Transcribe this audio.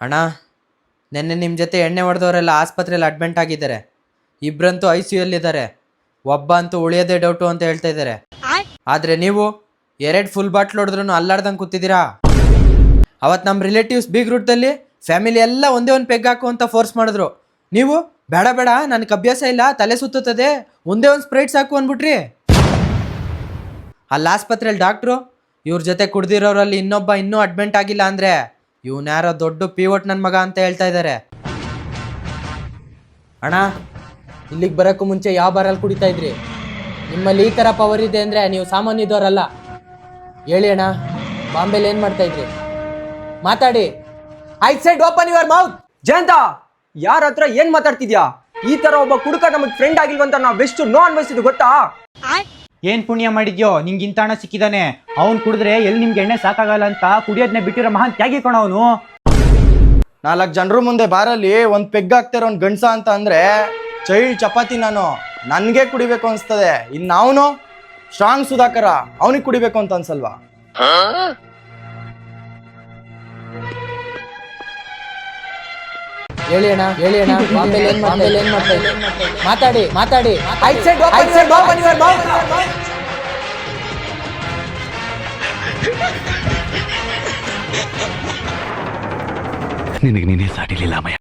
ಅಣ್ಣ, ನೆನ್ನೆ ನಿಮ್ಮ ಜೊತೆ ಎಣ್ಣೆ ಹೊಡೆದವರೆಲ್ಲ ಆಸ್ಪತ್ರೆಯಲ್ಲಿ ಅಡ್ಮಿಂಟ್ ಆಗಿದ್ದಾರೆ. ಇಬ್ಬರಂತೂ ICUಯಲ್ಲಿದ್ದಾರೆ. ಒಬ್ಬ ಅಂತೂ ಉಳಿಯೋದೇ ಡೌಟು ಅಂತ ಹೇಳ್ತಾ ಇದ್ದಾರೆ. ಆದರೆ ನೀವು 2 ಫುಲ್ ಬಾಟ್ಲ್ ಹೊಡೆದ್ರೂ ಅಲ್ಲಾಡ್ದಂಗೆ ಕೂತಿದ್ದೀರಾ. ಅವತ್ತು ನಮ್ಮ ರಿಲೇಟಿವ್ಸ್ ಬಿಗ್ ರೂಟಲ್ಲಿ ಫ್ಯಾಮಿಲಿ ಎಲ್ಲ ಒಂದೇ ಒಂದು ಪೆಗ್ ಹಾಕು ಅಂತ ಫೋರ್ಸ್ ಮಾಡಿದ್ರು. ನೀವು ಬೇಡ ಬೇಡ, ನನಗೆ ಅಭ್ಯಾಸ ಇಲ್ಲ, ತಲೆ ಸುತ್ತುತ್ತದೆ, ಒಂದೇ ಒಂದು ಸ್ಪ್ರೈಟ್ ಸಾಕು ಅಂದ್ಬಿಟ್ರಿ. ಅಲ್ಲಿ ಆಸ್ಪತ್ರೆಯಲ್ಲಿ ಡಾಕ್ಟ್ರು ಇವ್ರ ಜೊತೆ ಕುಡ್ದಿರೋರಲ್ಲಿ ಇನ್ನೊಬ್ಬ ಇನ್ನೂ ಅಡ್ಮಿಂಟ್ ಆಗಿಲ್ಲ ಅಂದರೆ ಇವನ್ಯಾರೋ ದೊಡ್ಡ ಪಿವಟ್ ನನ್ನ ಮಗ ಅಂತ ಹೇಳ್ತಾ ಇದ್ದಾರೆ. ಅಣ್ಣ, ಇಲ್ಲಿಗೆ ಬರೋಕ್ಕೂ ಮುಂಚೆ ಯಾವ ಬಾರಲ್ಲಿ ಕುಡಿತಾ ಇದ್ರಿ? ನಿಮ್ಮಲ್ಲಿ ಈ ಥರ ಪವರ್ ಇದೆ ಅಂದರೆ ನೀವು ಸಾಮಾನ್ಯದವರಲ್ಲ. ಹೇಳಿ ಅಣ್ಣ, ಬಾಂಬೆಲಿ ಏನು ಮಾಡ್ತಾ ಇದ್ರಿ? ಮಾತಾಡಿ. I said open your mouth. Jayanta, ಯಾರ ಹತ್ರ ಏನ್ ಮಾತಾಡ್ತಿದ್ಯಾ? ಈ ತರ ಒಬ್ಬ ಕುಡುಕ ನಮಗ್ ಫ್ರೆಂಡ್ ಆಗಿಲ್ವಂತ ನಾವೆಷ್ಟು ನೋ ಅನ್ವಯಿಸಿದ್ವಿ ಗೊತ್ತಾ? ಏನ್ ಪುಣ್ಯ ಮಾಡಿದ್ಯೋ, ನಿಂಗೆ ಹಣ ಸಿಕ್ಕಿದಾನೆ. ಅವ್ನು ಕುಡಿದ್ರೆ ಎಲ್ಲಿ ನಿಮ್ಗೆ ಎಣ್ಣೆ ಸಾಕಾಗಲ್ಲ ಅಂತ ಕುಡಿಯೋದನ್ನೇ ಬಿಟ್ಟಿರೋ ಮಹಾನ್ ತ್ಯಾಗಿ ಕಣ ಅವನು. 4 ಜನರು ಮುಂದೆ ಬಾರಲ್ಲಿ ಒಂದು ಪೆಗ್ ಹಾಕ್ತಿರೋ ಒಂದು ಗಂಡ್ಸ ಅಂತ ಅಂದ್ರೆ ಚೈಲ್ಡ್ ಚಪಾತಿ. ನನಗೆ ಕುಡಿಬೇಕು ಅನ್ಸ್ತದೆ. ಇನ್ನು ಅವನು ಸ್ಟ್ರಾಂಗ್ ಸುಧಾಕರ, ಅವನಿಗೆ ಕುಡಿಬೇಕು ಅಂತ ಅನ್ಸಲ್ವಾ? ಹೇಳಿ ಅಣ್ಣ, ಬಾಂಬೆಲಿ ಏನು ಮಾಡ್ತಾ ಇದ್ರಿ? ಮಾತಾಡಿ. I said open your mouth. ನಿನಗೆ ನೀನೇ ಸಾಟಿಲಿಲ್ಲ ಅಮ್ಮಯ್ಯ.